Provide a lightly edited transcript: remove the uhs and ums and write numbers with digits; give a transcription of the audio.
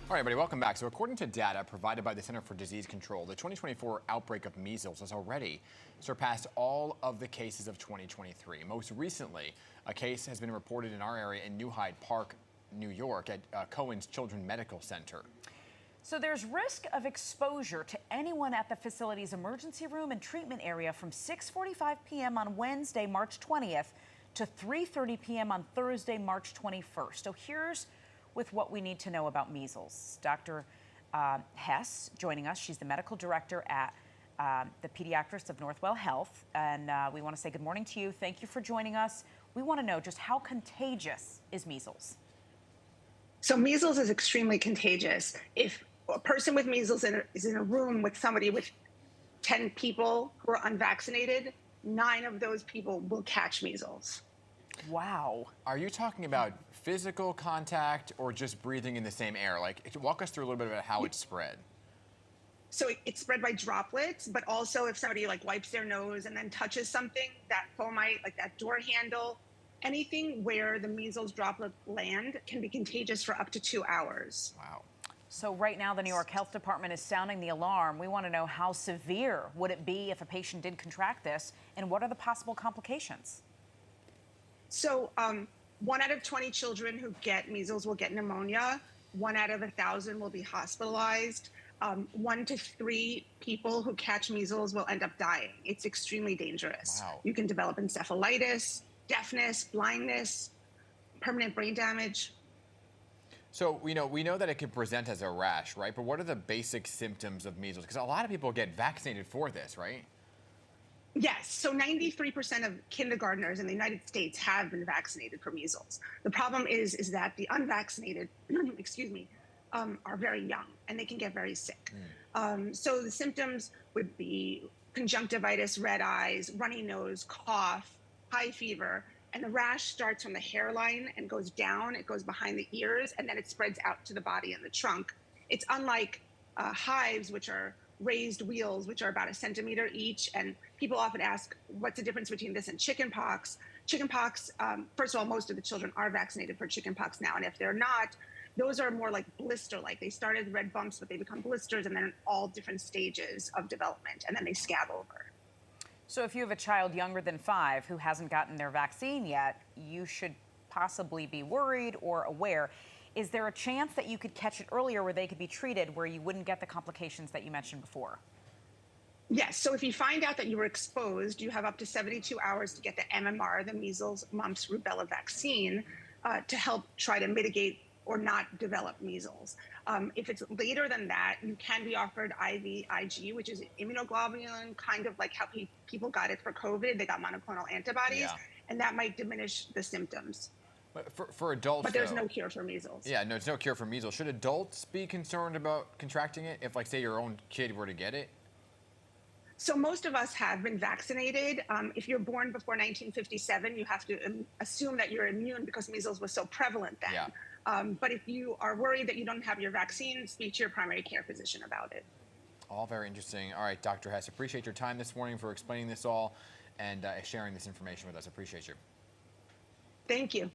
All right, everybody, welcome back. So according to data provided by the Center for Disease Control, the 2024 outbreak of measles has already surpassed all of the cases of 2023. Most recently, a case has been reported in our area in New Hyde Park, New York, at Cohen's Children's Medical Center. So there's risk of exposure to anyone at the facility's emergency room and treatment area from 6:45 p.m. on Wednesday, March 20th to 3:30 p.m. on Thursday, March 21st. So here's with what we need to know about measles. Dr. Hes joining us. She's the medical director at the Pediatrics of Northwell Health. And we want to say good morning to you. Thank you for joining us. We want to know just how contagious is measles? So measles is extremely contagious. If a person with measles is in a room with somebody with 10 people who are unvaccinated, 9 of those people will catch measles. Wow. Are you talking about physical contact or just breathing in the same air? Like, walk us through a little bit about how it's spread. So it's spread by droplets, but also if somebody like wipes their nose and then touches something, that fomite, like that door handle, anything where the measles droplet land can be contagious for up to 2 hours. Wow. So right now, the New York Health Department is sounding the alarm. We want to know, how severe would it be if a patient did contract this, and what are the possible complications? So 1 out of 20 children who get measles will get pneumonia. 1 out of 1,000 will be hospitalized. 1 to 3 people who catch measles will end up dying. It's extremely dangerous. Wow. You can develop encephalitis, deafness, blindness, permanent brain damage. So, we know that it can present as a rash, right? But what are the basic symptoms of measles? Because a lot of people get vaccinated for this, right? Yes, so 93% of kindergartnens in the United States have been vaccinated for measles. The problem is that the unvaccinated, excuse me, are very young and they can get very sick. So the symptoms would be conjunctivitis, red eyes, runny nose, cough, high fever, and the rash starts from the hairline and goes down. It goes behind the ears, and then it spreads out to the body and the trunk. It's unlike hives, which are raised wheals, which are about 1 centimeter each. And people often ask, what's the difference between this and chickenpox? Chickenpox, first of all, most of the children are vaccinated for chickenpox now. And if they're not, those are more like blister-like. They start as red bumps, but they become blisters, and then in all different stages of development, and then they scab over. So if you have a child younger than 5 who hasn't gotten their vaccine yet, you should possibly be worried or aware. Is there a chance that you could catch it earlier where they could be treated, where you wouldn't get the complications that you mentioned before? Yes. So if you find out that you were exposed, you have up to 72 hours to get the MMR, the measles, mumps, rubella vaccine, to help try to mitigate or not develop measles. If it's later than that, you can be offered IVIG, which is immunoglobulin, kind of like how people got it for COVID. They got monoclonal antibodies, and that might diminish the symptoms. But for adults, but there's no cure for measles. Yeah, no, there's no cure for measles. Should adults be concerned about contracting it if, like, say, your own kid were to get it? So most of us have been vaccinated. If you're born before 1957, you have to assume that you're immune because measles was so prevalent then. Yeah. But if you are worried that you don't have your vaccine, speak to your primary care physician about it. All very interesting. All right, Dr. Hes, appreciate your time this morning for explaining this all and sharing this information with us. Appreciate you. Thank you.